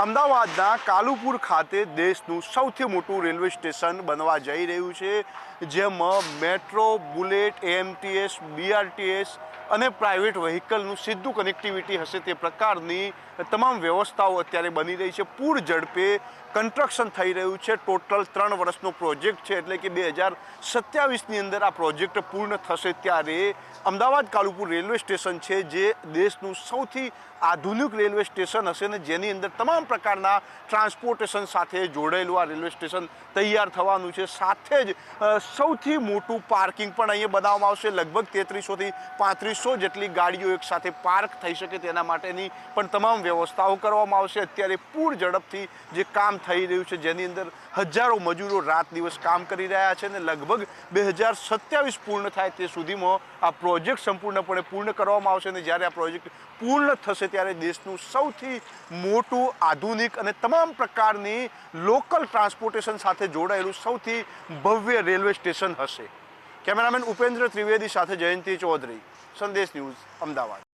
અમદાવાદના કાલુપુર ખાતે દેશનું સૌથી મોટું રેલવે સ્ટેશન બનવા જઈ રહ્યું છે, જેમાં મેટ્રો, બુલેટ, એએમટીએસ, બીઆરટીએસ અને પ્રાઇવેટ વ્હીકલનું સીધું કનેક્ટિવિટી હશે તે પ્રકારની તમામ વ્યવસ્થાઓ અત્યારે બની રહી છે. પૂર ઝડપે કન્સ્ટ્રક્શન થઈ રહ્યું છે. ટોટલ 3 વર્ષનો પ્રોજેક્ટ છે, એટલે કે 2027ની અંદર આ પ્રોજેક્ટ પૂર્ણ થશે. ત્યારે અમદાવાદ કાલુપુર રેલવે સ્ટેશન છે જે દેશનું સૌથી આધુનિક રેલવે સ્ટેશન હશે ને જેની અંદર તમામ પ્રકારના ટ્રાન્સપોર્ટેશન સાથે જોડાયેલું આ રેલવે સ્ટેશન તૈયાર થવાનું છે. સાથે જ સૌથી મોટું પાર્કિંગ પણ અહીંયા બનાવવામાં આવશે. લગભગ 3300થી 3500 જેટલી ગાડીઓ એક સાથે પાર્ક થઈ શકે તેના માટેની પણ તમામ વ્યવસ્થાઓ કરવામાં આવશે. અત્યારે પૂર ઝડપથી જે કામ થઈ રહ્યું છે, જેની અંદર હજારો મજૂરો રાત દિવસ કામ કરી રહ્યા છે અને લગભગ 2027 પૂર્ણ થાય તે સુધીમાં આ પ્રોજેક્ટ સંપૂર્ણપણે પૂર્ણ કરવામાં આવશે. અને જ્યારે આ પ્રોજેક્ટ પૂર્ણ થશે ત્યારે દેશનું સૌથી મોટું આધુનિક અને તમામ પ્રકારની લોકલ ટ્રાન્સપોર્ટેશન સાથે જોડાયેલું સૌથી ભવ્ય રેલવે સ્ટેશન હશે. કેમેરામેન ઉપેન્દ્ર ત્રિવેદી સાથે જયંતિ ચૌધરી, સંદેશ ન્યૂઝ, અમદાવાદ.